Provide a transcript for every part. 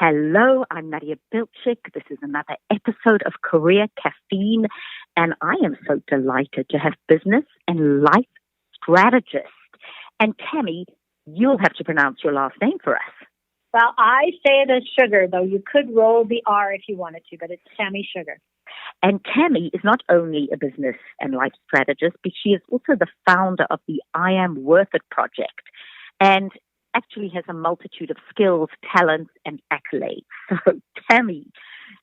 Hello, I'm Nadia Bilchik. This is another episode of Career Caffeine, and I am so delighted to have business and life strategist. And Tammy, you'll have to pronounce your last name for us. Well, I say it as Sugar, though you could roll the R if you wanted to, but it's Tammy Sherger. And Tammy is not only a business and life strategist, but she is also the founder of the I Am Worth It project. And actually has a multitude of skills, talents, and accolades. So, Tammy,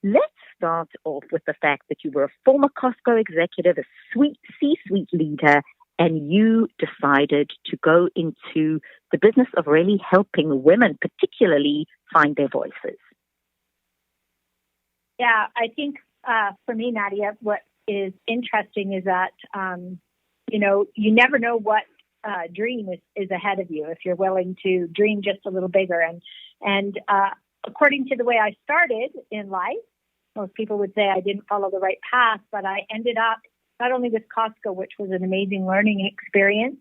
let's start off with the fact that you were a former Costco executive, a C-suite leader, and you decided to go into the business of really helping women, particularly, find their voices. Yeah, I think for me, Nadia, what is interesting is that, you never know what dream is ahead of you if you're willing to dream just a little bigger. And according to the way I started in life, most people would say I didn't follow the right path, but I ended up not only with Costco, which was an amazing learning experience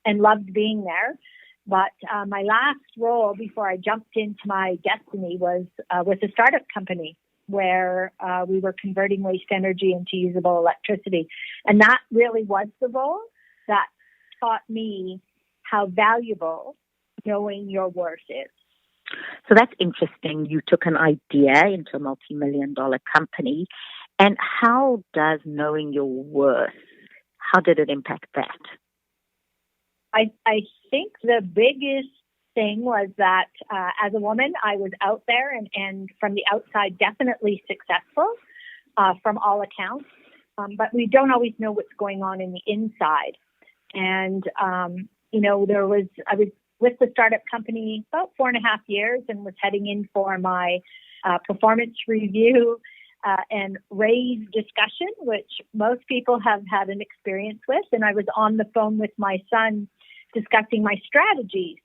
and loved being there, but my last role before I jumped into my destiny was with a startup company where we were converting waste energy into usable electricity. And that really was the role that taught me how valuable knowing your worth is. So that's interesting. You took an idea into a multi-million-dollar company. And how does knowing your worth, how did it impact that? I think the biggest thing was that as a woman, I was out there and from the outside definitely successful from all accounts. But we don't always know what's going on in the inside. And, I was with the startup company about 4.5 years and was heading in for my performance review and raise discussion, which most people have had an experience with. And I was on the phone with my son discussing my strategies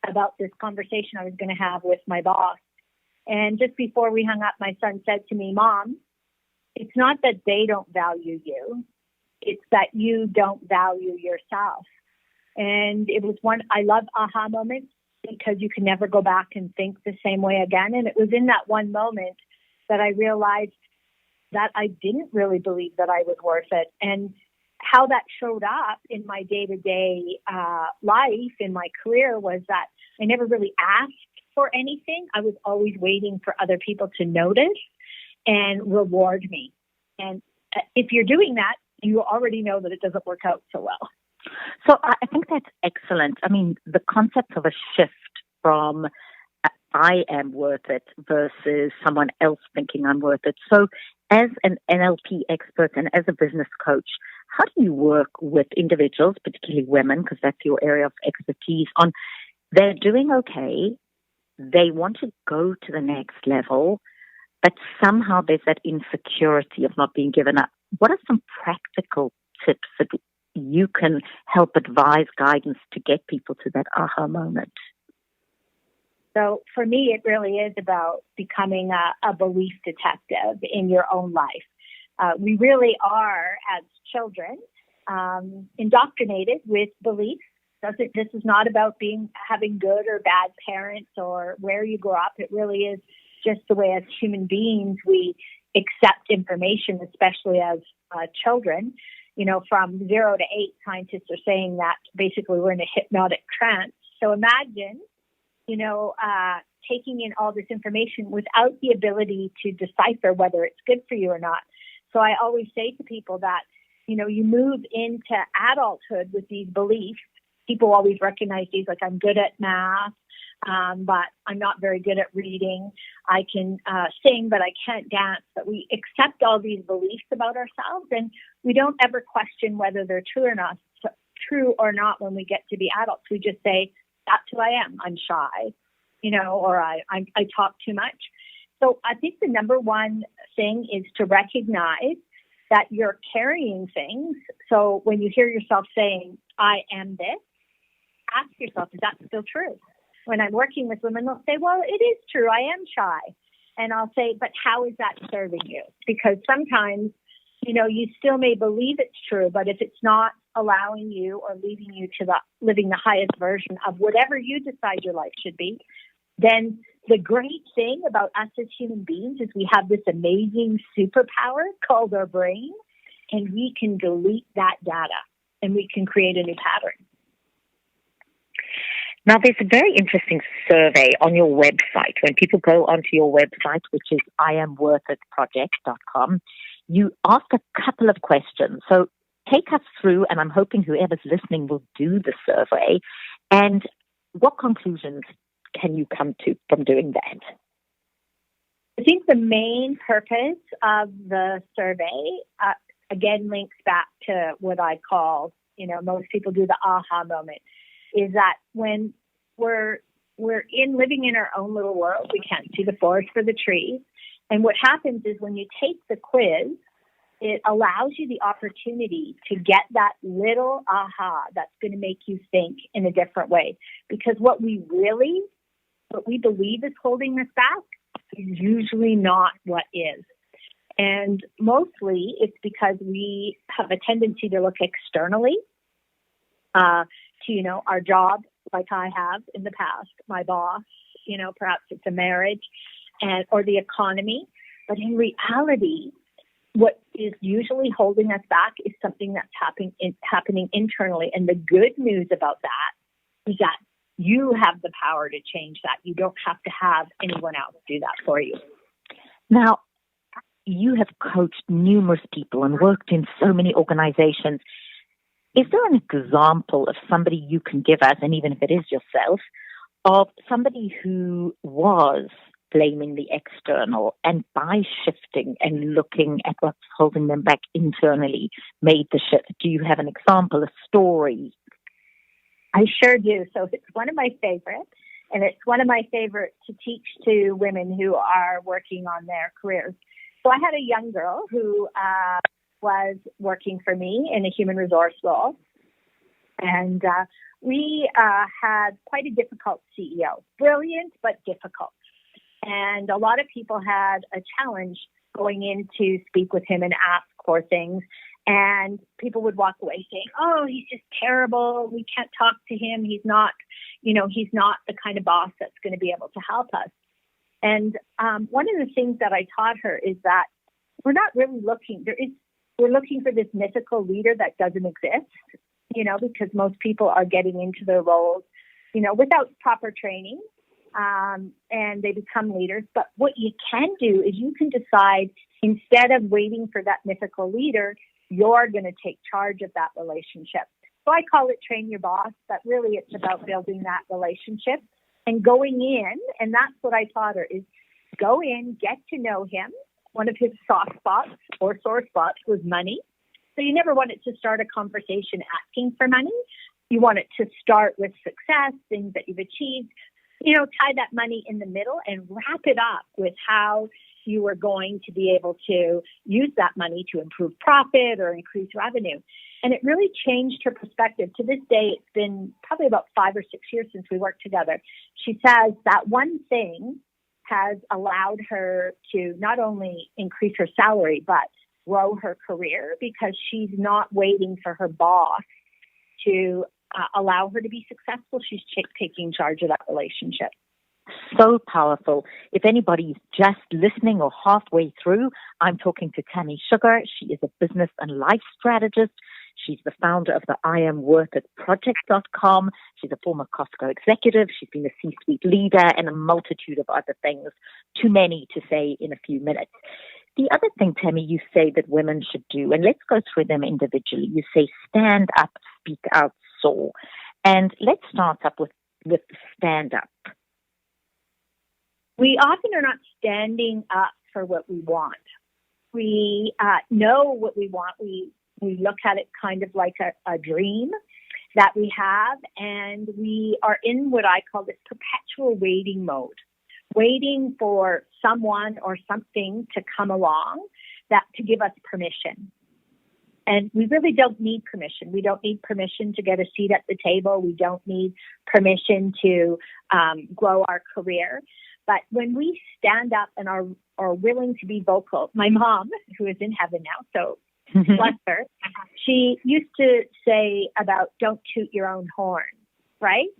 about this conversation I was going to have with my boss. And just before we hung up, my son said to me, "Mom, it's not that they don't value you. It's that you don't value yourself." And it was I love aha moments because you can never go back and think the same way again. And it was in that one moment that I realized that I didn't really believe that I was worth it. And how that showed up in my day-to-day life, in my career, was that I never really asked for anything. I was always waiting for other people to notice and reward me. And if you're doing that, you already know that it doesn't work out so well. So I think that's excellent. I mean, the concept of a shift from I am worth it versus someone else thinking I'm worth it. So as an NLP expert and as a business coach, how do you work with individuals, particularly women, because that's your area of expertise, on they're doing okay, they want to go to the next level, but somehow there's that insecurity of not being given up? What are some practical tips that you can help advise, guidance to get people to that aha moment? So for me, it really is about becoming a belief detective in your own life. We really are, as children, indoctrinated with beliefs. This is not about having good or bad parents or where you grew up. It really is just the way as human beings we accept information, especially as children. From 0 to 8, scientists are saying that basically we're in a hypnotic trance. So imagine, taking in all this information without the ability to decipher whether it's good for you or not. So I always say to people that, you move into adulthood with these beliefs. People always recognize these, like I'm good at math, but I'm not very good at reading. I can sing, but I can't dance. But we accept all these beliefs about ourselves, and we don't ever question whether they're true or not when we get to be adults. We just say, that's who I am. I'm shy, or I talk too much. So I think the number one thing is to recognize that you're carrying things. So when you hear yourself saying, I am this, ask yourself, is that still true? When I'm working with women, they'll say, well, it is true. I am shy. And I'll say, but how is that serving you? Because sometimes, you still may believe it's true, but if it's not allowing you or leading you to living the highest version of whatever you decide your life should be, then the great thing about us as human beings is we have this amazing superpower called our brain, and we can delete that data and we can create a new pattern. Now, there's a very interesting survey on your website. When people go onto your website, which is iamworthitproject.com, you ask a couple of questions. So take us through, and I'm hoping whoever's listening will do the survey. And what conclusions can you come to from doing that? I think the main purpose of the survey, again, links back to what I call, most people do the aha moment, is that when we're living in our own little world, we can't see the forest for the trees. And what happens is when you take the quiz, it allows you the opportunity to get that little aha that's going to make you think in a different way. Because what we believe is holding us back is usually not what is. And mostly it's because we have a tendency to look externally to, our job, like I have in the past, my boss, perhaps it's a marriage or the economy. But in reality, what is usually holding us back is something that's happening internally. And the good news about that is that you have the power to change that. You don't have to have anyone else do that for you. Now, you have coached numerous people and worked in so many organizations. Is there an example of somebody you can give us, and even if it is yourself, of somebody who was blaming the external and by shifting and looking at what's holding them back internally made the shift? Do you have an example, a story? I sure do. So it's one of my favorites, and it's one of my favorites to teach to women who are working on their careers. So I had a young girl who was working for me in a human resource role, and we had quite a difficult CEO. Brilliant, but difficult. And a lot of people had a challenge going in to speak with him and ask for things. And people would walk away saying, oh, he's just terrible. We can't talk to him. He's not the kind of boss that's going to be able to help us. And one of the things that I taught her is that we're not really looking. We're looking for this mythical leader that doesn't exist, because most people are getting into their roles, without proper training. And they become leaders. But what you can do is you can decide, instead of waiting for that mythical leader, you're going to take charge of that relationship. So I call it train your boss, but really it's about building that relationship and going in. And that's what I taught her, is go in, get to know him. One of his soft spots or sore spots was money. So you never want it to start a conversation asking for money. You want it to start with success, things that you've achieved. Tie that money in the middle and wrap it up with how you are going to be able to use that money to improve profit or increase revenue. And it really changed her perspective. To this day, it's been probably about 5 or 6 years since we worked together. She says that one thing has allowed her to not only increase her salary, but grow her career, because she's not waiting for her boss to allow her to be successful. She's taking charge of that relationship. So powerful. If anybody's just listening or halfway through, I'm talking to Tammy Sherger. She is a business and life strategist. She's the founder of the iamworthitproject.com. She's a former Costco executive. She's been a C-suite leader and a multitude of other things, too many to say in a few minutes. The other thing, Tammy, you say that women should do, and let's go through them individually. You say stand up, speak out, soar. And let's start up with stand up. We often are not standing up for what we want. We know what we want. We look at it kind of like a dream that we have, and we are in what I call this perpetual waiting mode, waiting for someone or something to come along to give us permission. And we really don't need permission. We don't need permission to get a seat at the table. We don't need permission to grow our career. But when we stand up and are willing to be vocal, my mom, who is in heaven now, so bless her, she used to say about don't toot your own horn, right?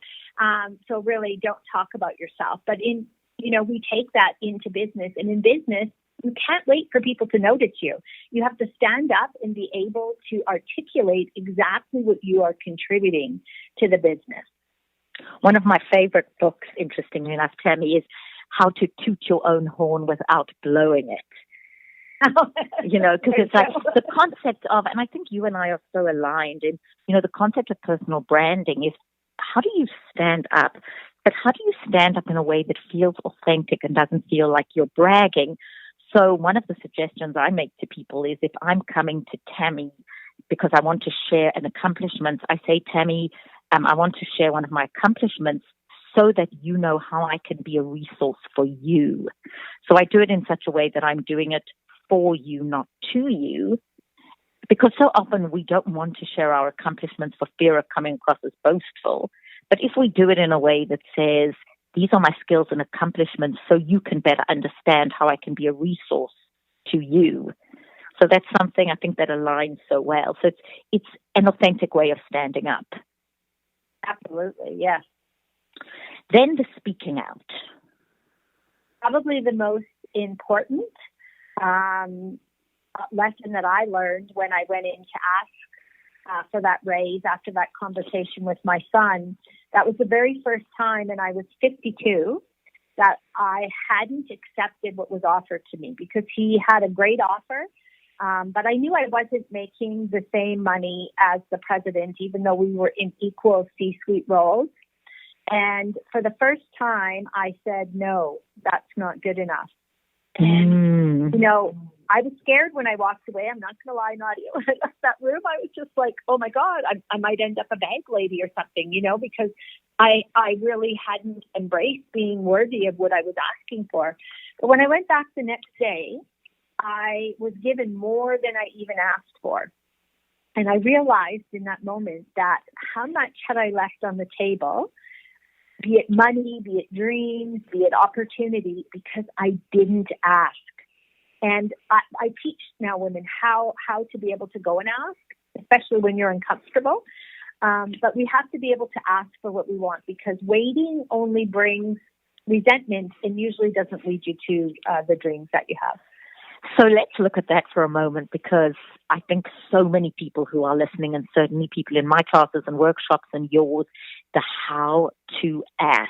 So really don't talk about yourself. But in we take that into business. And in business, you can't wait for people to notice you. You have to stand up and be able to articulate exactly what you are contributing to the business. One of my favorite books, interestingly enough, Tammy, is How to Toot Your Own Horn Without Blowing It. Because it's like the concept of, and I think you and I are so aligned in, the concept of personal branding is, how do you stand up? But how do you stand up in a way that feels authentic and doesn't feel like you're bragging? So one of the suggestions I make to people is, if I'm coming to Tammy because I want to share an accomplishment, I say, Tammy, I want to share one of my accomplishments so that you know how I can be a resource for you. So I do it in such a way that I'm doing it for you, not to you, because so often we don't want to share our accomplishments for fear of coming across as boastful. But if we do it in a way that says, these are my skills and accomplishments so you can better understand how I can be a resource to you. So that's something I think that aligns so well. So it's an authentic way of standing up. Absolutely, yes. Then the speaking out. Probably the most important lesson that I learned when I went in to ask for that raise after that conversation with my son. That was the very first time, and I was 52, that I hadn't accepted what was offered to me, because he had a great offer, but I knew I wasn't making the same money as the president, even though we were in equal C-suite roles. And for the first time, I said, no, that's not good enough. And, I was scared when I walked away. I'm not going to lie, Nadia. When I left that room, I was just like, oh, my God, I might end up a bank lady or something, because I really hadn't embraced being worthy of what I was asking for. But when I went back the next day, I was given more than I even asked for. And I realized in that moment that how much had I left on the table, be it money, be it dreams, be it opportunity, because I didn't ask. And I teach now women how to be able to go and ask, especially when you're uncomfortable. But we have to be able to ask for what we want, because waiting only brings resentment and usually doesn't lead you to the dreams that you have. So let's look at that for a moment, because I think so many people who are listening, and certainly people in my classes and workshops and yours, the how to ask.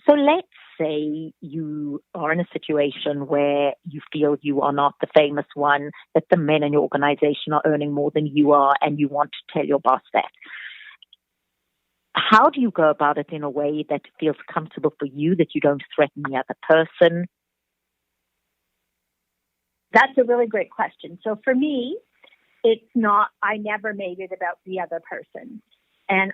So let's say you are in a situation where you feel you are not the famous one, that the men in your organization are earning more than you are, and you want to tell your boss that. How do you go about it in a way that feels comfortable for you, that you don't threaten the other person? That's a really great question. So for me, I never made it about the other person. And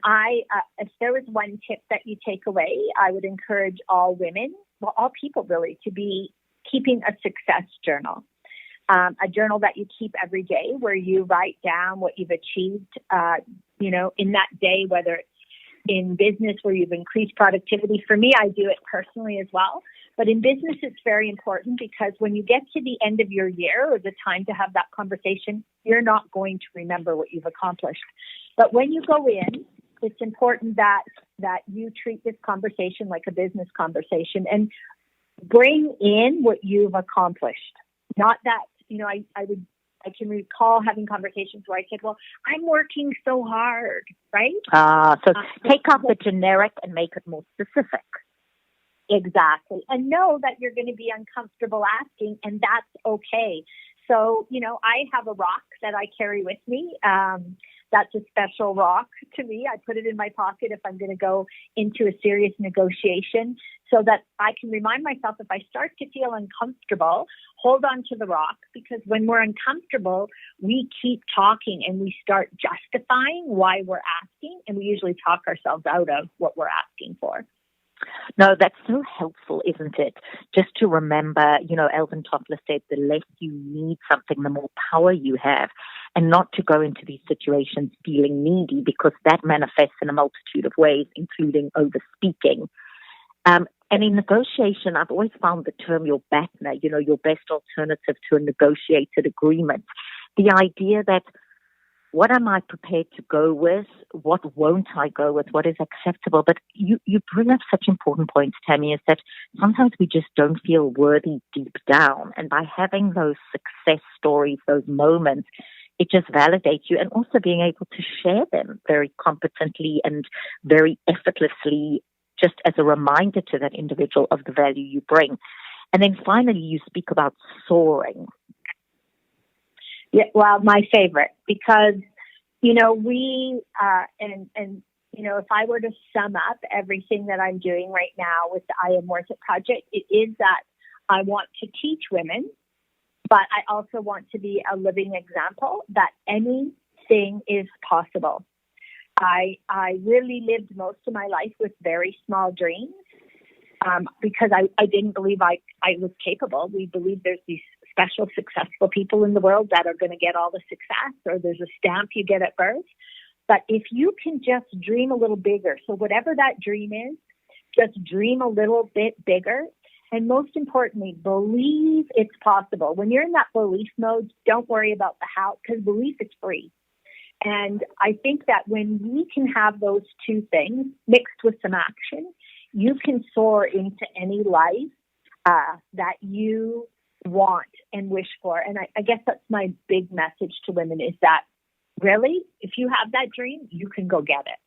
if there was one tip that you take away, I would encourage all women, well, all people really, to be keeping a success journal. A journal that you keep every day, where you write down what you've achieved, in that day, whether it's in business where you've increased productivity. For me, I do it personally as well. But in business, it's very important, because when you get to the end of your year, or the time to have that conversation, you're not going to remember what you've accomplished. But when you go in, it's important that you treat this conversation like a business conversation and bring in what you've accomplished. Not that, I can recall having conversations where I said, well, I'm working so hard, right? So take off the generic and make it more specific. Exactly. And know that you're going to be uncomfortable asking, and that's okay. So, I have a rock that I carry with me. That's a special rock to me. I put it in my pocket if I'm going to go into a serious negotiation, so that I can remind myself, if I start to feel uncomfortable, hold on to the rock, because when we're uncomfortable, we keep talking and we start justifying why we're asking, and we usually talk ourselves out of what we're asking for. No, that's so helpful, isn't it? Just to remember, Alvin Toffler said, the less you need something, the more power you have, and not to go into these situations feeling needy, because that manifests in a multitude of ways, including over-speaking. And in negotiation, I've always found the term your BATNA, your best alternative to a negotiated agreement. The idea that what am I prepared to go with? What won't I go with? What is acceptable? But you bring up such important points, Tammy, is that sometimes we just don't feel worthy deep down. And by having those success stories, those moments, it just validates you, and also being able to share them very competently and very effortlessly, just as a reminder to that individual of the value you bring. And then finally, you speak about soaring. Yeah, well, my favorite, because, we, if I were to sum up everything that I'm doing right now with the I Am Worth It project, it is that I want to teach women, but I also want to be a living example that anything is possible. I really lived most of my life with very small dreams because I didn't believe I was capable. We believe there's these special, successful people in the world that are going to get all the success, or there's a stamp you get at birth. But if you can just dream a little bigger, so whatever that dream is, just dream a little bit bigger. And most importantly, believe it's possible. When you're in that belief mode, don't worry about the how, because belief is free. And I think that when we can have those two things mixed with some action, you can soar into any life that you want and wish for. And I guess that's my big message to women, is that really, if you have that dream, you can go get it.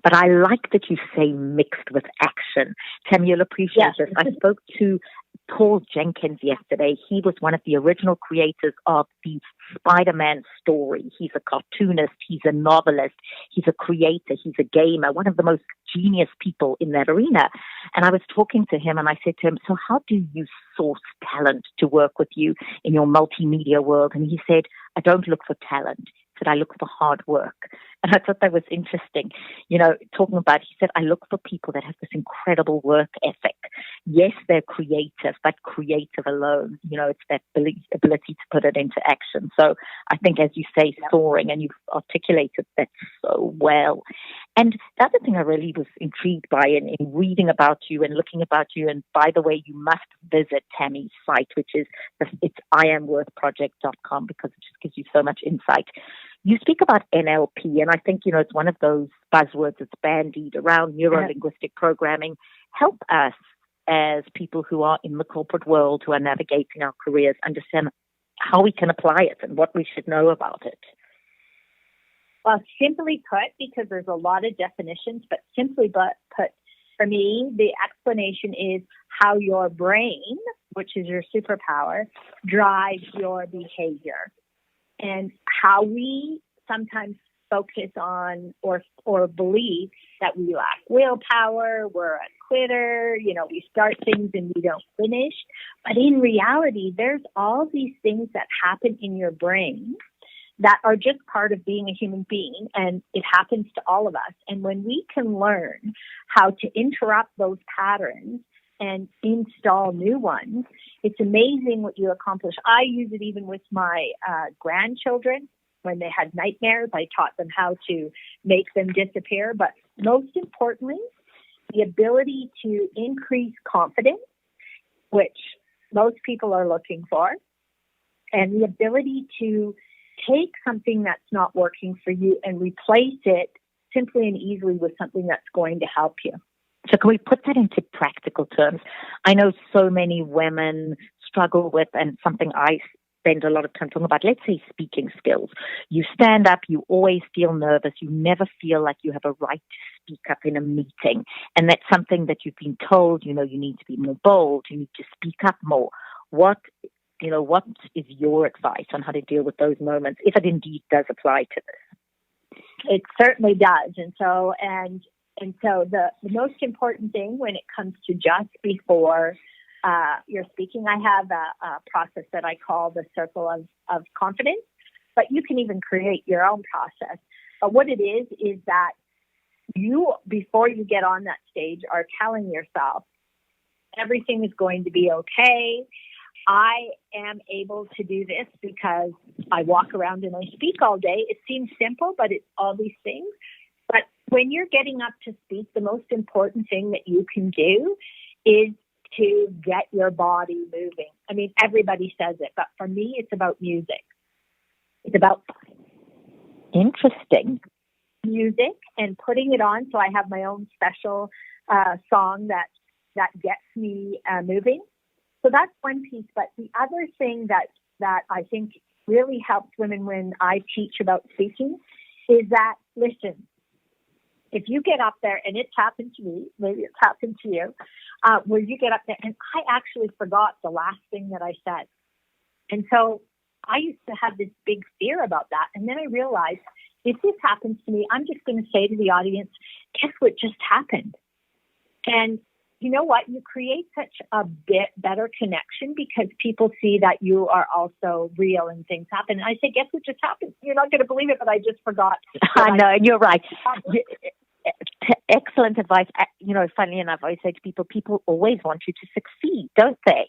But I like that you say mixed with action. Tammy, you'll appreciate this. I spoke to Paul Jenkins yesterday. He was one of the original creators of the Spider-Man story. He's a cartoonist. He's a novelist. He's a creator. He's a gamer, one of the most genius people in that arena. And I was talking to him and I said to him, so how do you source talent to work with you in your multimedia world? And he said, I don't look for talent. He said, I look for hard work. And I thought that was interesting. Talking about, he said, I look for people that have this incredible work ethic. Yes, they're creative, but creative alone, it's that ability to put it into action. So I think, as you say, soaring, and you've articulated that so well. And the other thing I really was intrigued by in reading about you and looking about you, and by the way, you must visit Tammy's site, which is it's iamworthproject.com, because it just gives you so much insight. You speak about NLP, and I think, it's one of those buzzwords that's bandied around, neuro-linguistic programming. Help us as people who are in the corporate world, who are navigating our careers, understand how we can apply it and what we should know about it. Well, simply put, because there's a lot of definitions, but simply put, for me, the explanation is how your brain, which is your superpower, drives your behavior. And how we sometimes focus on or believe that we lack willpower, we're a quitter, we start things and we don't finish. But in reality, there's all these things that happen in your brain that are just part of being a human being, and it happens to all of us. And when we can learn how to interrupt those patterns and install new ones, it's amazing what you accomplish. I use it even with my grandchildren. When they had nightmares, I taught them how to make them disappear. But most importantly, the ability to increase confidence, which most people are looking for, and the ability to take something that's not working for you and replace it simply and easily with something that's going to help you. So can we put that into practical terms? I know so many women struggle with, and something I spend a lot of time talking about, let's say speaking skills. You stand up, you always feel nervous, you never feel like you have a right to speak up in a meeting. And that's something that you've been told, you need to be more bold, you need to speak up more. What is your advice on how to deal with those moments, if it indeed does apply to this? It certainly does. And so the most important thing when it comes to just before you're speaking, I have a process that I call the circle of confidence, but you can even create your own process. But what it is that you, before you get on that stage, are telling yourself, everything is going to be okay. I am able to do this because I walk around and I speak all day. It seems simple, but it's all these things. But when you're getting up to speak, the most important thing that you can do is to get your body moving. I mean, everybody says it, but for me, it's about music. It's about Interesting. Music and putting it on. So I have my own special song that gets me moving. So that's one piece. But the other thing that I think really helps women when I teach about speaking is that, listen, if you get up there, and it's happened to me, maybe it's happened to you, where you get up there, and I actually forgot the last thing that I said. And so I used to have this big fear about that. And then I realized, if this happens to me, I'm just going to say to the audience, guess what just happened? And you know what? You create such a bit better connection because people see that you are also real and things happen. And I say, guess what just happened? You're not going to believe it, but I just forgot. I know, and you're right. Excellent advice. Funnily enough, I say to people always want you to succeed, don't they?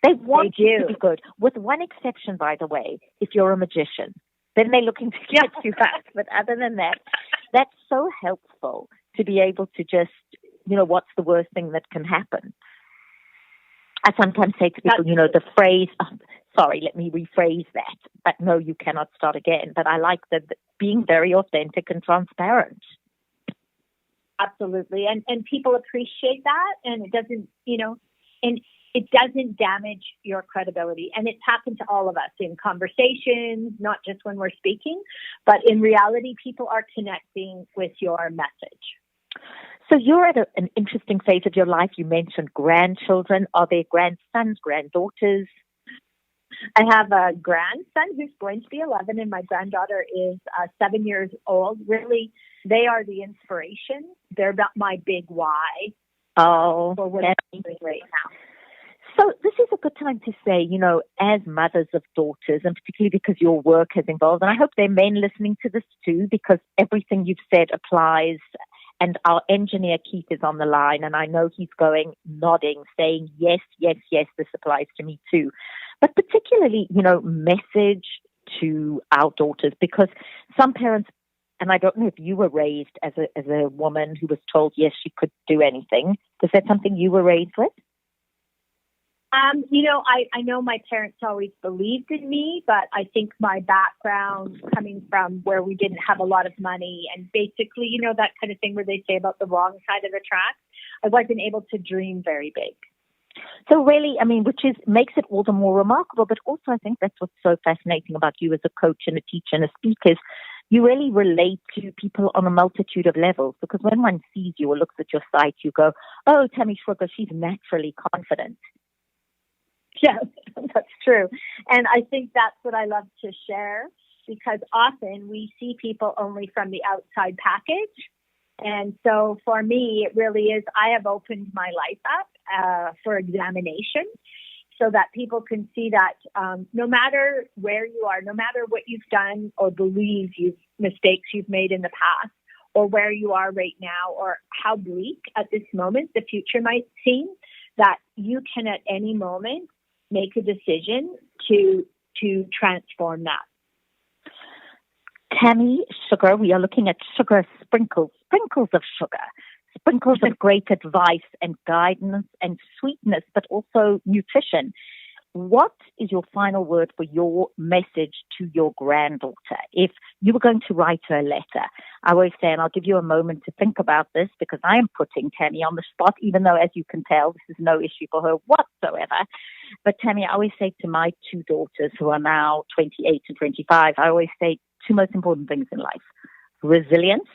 They want you to be good. With one exception, by the way, if you're a magician, then they're looking to get you back. But other than that, that's so helpful to be able to just, what's the worst thing that can happen? I sometimes say to people, the phrase, sorry, let me rephrase that, but no, you cannot start again. But I like that being very authentic and transparent. Absolutely. And people appreciate that. And it doesn't, and it doesn't damage your credibility. And it's happened to all of us in conversations, not just when we're speaking, but in reality, people are connecting with your message. So you're at an interesting phase of your life. You mentioned grandchildren. Are there grandsons, granddaughters? I have a grandson who's going to be 11, and my granddaughter is 7 years old. Really, they are the inspiration. They're not my big why. Oh, for what I'm doing right now. So this is a good time to say, as mothers of daughters, and particularly because your work has involved, and I hope there are men listening to this too, because everything you've said applies. And our engineer, Keith, is on the line, and I know he's nodding, saying, yes, yes, yes, this applies to me too. But particularly, message to our daughters, because some parents, and I don't know if you were raised as a woman who was told, yes, she could do anything. Was that something you were raised with? I know my parents always believed in me, but I think my background coming from where we didn't have a lot of money and basically, that kind of thing where they say about the wrong side of the track, I wasn't able to dream very big. So really, which makes it all the more remarkable, but also I think that's what's so fascinating about you as a coach and a teacher and a speaker is you really relate to people on a multitude of levels, because when one sees you or looks at your site, you go, oh, Tammy Sherger, she's naturally confident. Yeah, that's true. And I think that's what I love to share, because often we see people only from the outside package. And so for me, it really is, I have opened my life up for examination so that people can see that no matter where you are, no matter what you've done or believe mistakes you've made in the past, or where you are right now, or how bleak at this moment the future might seem, that you can at any moment make a decision to transform that. Tammy Sherger, we are looking at sugar sprinkles of sugar, sprinkles of great advice and guidance and sweetness, but also nutrition. What is your final word for your message to your granddaughter? If you were going to write her a letter, I always say, and I'll give you a moment to think about this because I am putting Tammy on the spot, even though, as you can tell, this is no issue for her whatsoever. But Tammy, I always say to my two daughters who are now 28 and 25, I always say two most important things in life: resilience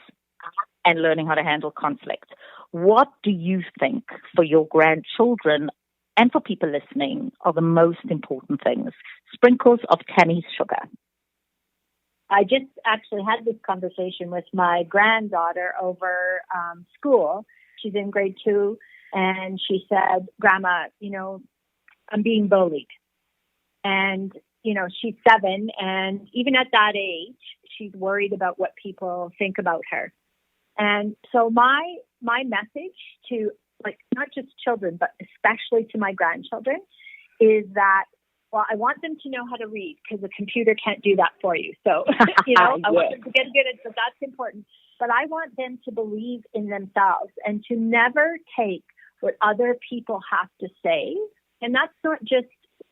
and learning how to handle conflict. What do you think for your grandchildren and for people listening are the most important things? Sprinkles of Tammy Sherger. I just actually had this conversation with my granddaughter over school. She's in grade 2, and she said, Grandma, I'm being bullied. And, she's 7, and even at that age, she's worried about what people think about her. And so my message to, not just children, but especially to my grandchildren, is that, well, I want them to know how to read because a computer can't do that for you. So, I want them to get good at it, so that's important. But I want them to believe in themselves and to never take what other people have to say. And that's not just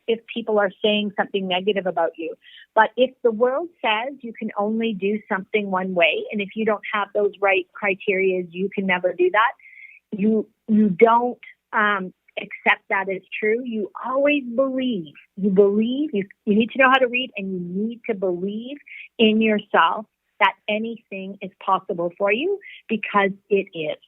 if people are saying something negative about you. But if the world says you can only do something one way, and if you don't have those right criteria, you can never do that, you don't accept that as true. You always believe. You need to know how to read, and you need to believe in yourself that anything is possible for you, because it is.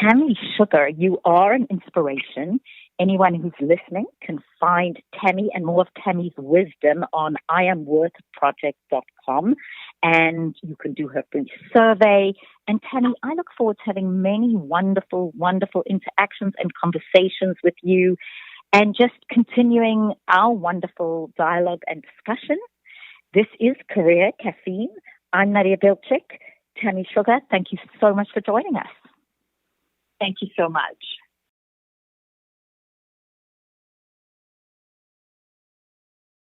Tammy Sherger, you are an inspiration. Anyone who's listening can find Tammy and more of Tammy's wisdom on IamWorthItProject.com, and you can do her free survey. And Tammy, I look forward to having many wonderful, wonderful interactions and conversations with you, and just continuing our wonderful dialogue and discussion. This is Career Caffeine. I'm Nadia Bilchik. Tammy Sherger, thank you so much for joining us. Thank you so much.